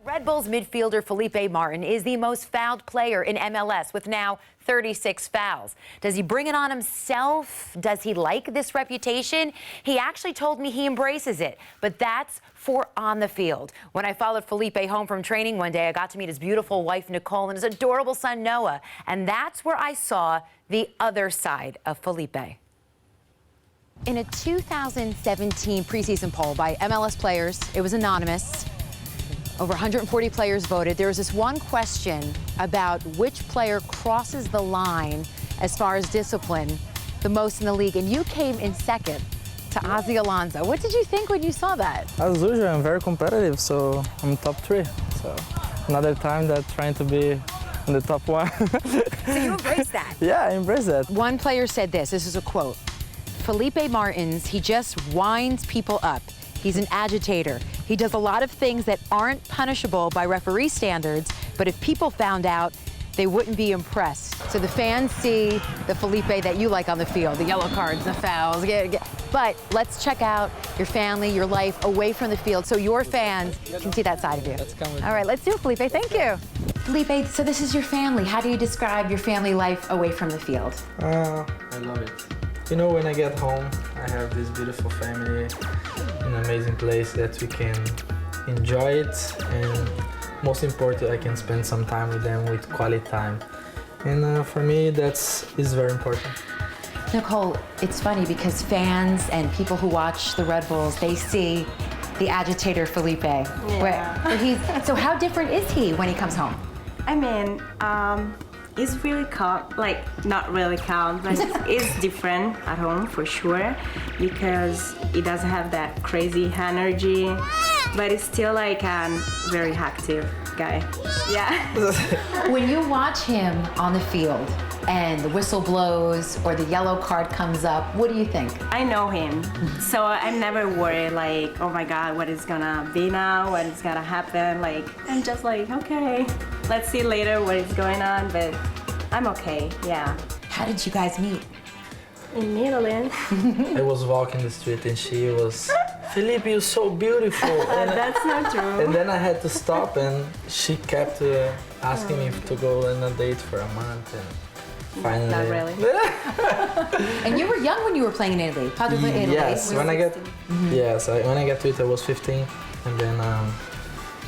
Red Bulls midfielder Felipe Martin is the most fouled player in MLS with now 36 fouls. Does he bring it on himself? Does he like this reputation? He actually told me he embraces it, but that's for on the field. When I followed Felipe home from training one day, I got to meet his beautiful wife, Nicole, and his adorable son, Noah. And that's where I saw the other side of Felipe. In a 2017 preseason poll by MLS players, it was anonymous. Over 140 players voted. There was this one question about which player crosses the line as far as discipline the most in the league, and you came in second to Ozzy Alonso. What did you think when you saw that? As usual, I'm very competitive, so I'm top 3. So another time that trying to be in the top 1. So you embrace that? Yeah, I embrace that. One player said this is a quote. Felipe Martins, he just winds people up. He's an agitator. He does a lot of things that aren't punishable by referee standards, but if people found out, they wouldn't be impressed. So the fans see the Felipe that you like on the field, the yellow cards, the fouls. But let's check out your family, your life away from the field so your fans can see that side of you. All right, let's do it, Felipe. Thank you. Felipe, so this is your family. How do you describe your family life away from the field? I love it. You know, when I get home, I have this beautiful family, an amazing place that we can enjoy it, and most important, I can spend some time with them with quality time. And for me, is very important. Nicole, it's funny because fans and people who watch the Red Bulls, they see the agitator Felipe. Yeah. So how different is he when he comes home? I mean, it's really calm, like not really calm, but it's different at home for sure because he doesn't have that crazy energy, but it's still like a very active guy. Yeah. When you watch him on the field and the whistle blows or the yellow card comes up, what do you think? I know him, so I'm never worried like, oh my God, what is gonna be now, what is gonna happen, like, I'm just like, okay, let's see later what is going on, but I'm okay, yeah. How did you guys meet? In Netherlands. I was walking the street and she was, Felipe, you're so beautiful. And that's not true. And then I had to stop and she kept asking me to go on a date for a month. And finally. Not really. And you were young when you were playing in Italy. How did you play in Italy? Yes, when I got to it, I was 15. And then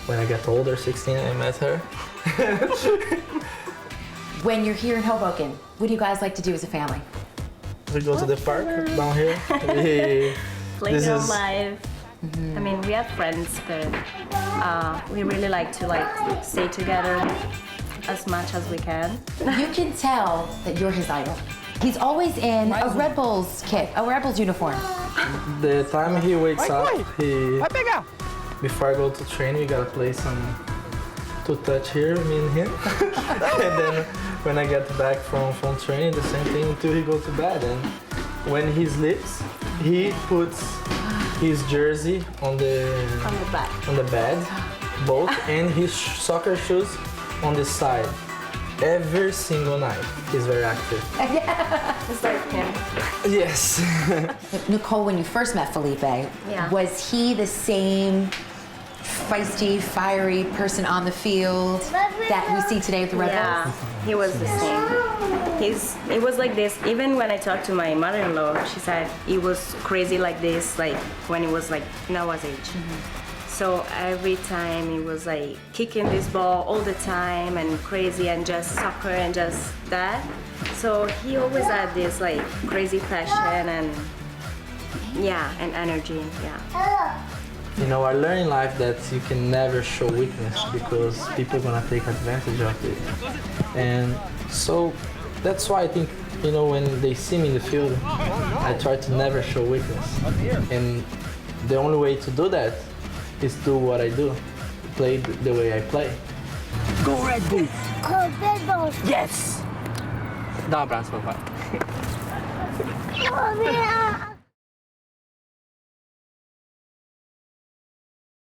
when I got older, 16, I met her. When you're here in Hoboken, what do you guys like to do as a family? We go to the park down here. Playground life. I mean, we have friends, but we really like to stay together as much as we can. You can tell that you're his idol. He's always in a Red Bulls kit, a Red Bulls uniform. The time he wakes up, before I go to training, we gotta play some to touch here, me and him. And then when I get back from training, the same thing until he goes to bed. And when he sleeps, he puts his jersey on the bed, both, and his soccer shoes on the side. Every single night, he's very active. It's like him. Yes. Nicole, when you first met Felipe, was he the same feisty, fiery person on the field that we see today with the Red Bulls? Yeah, he was the same. It was like this. Even when I talked to my mother-in-law, she said he was crazy like this, like when he was like in our age. So every time he was like kicking this ball all the time and crazy and just soccer and just that. So he always had this like crazy passion and energy. Yeah. You know, I learned in life that you can never show weakness because people are gonna take advantage of it. And so that's why I think, you know, when they see me in the field, I try to never show weakness. And the only way to do that is do what I do, play the way I play. Go Red Bulls! Go Red Bulls! Yes! Dá um abraço, papai. Oh, yeah.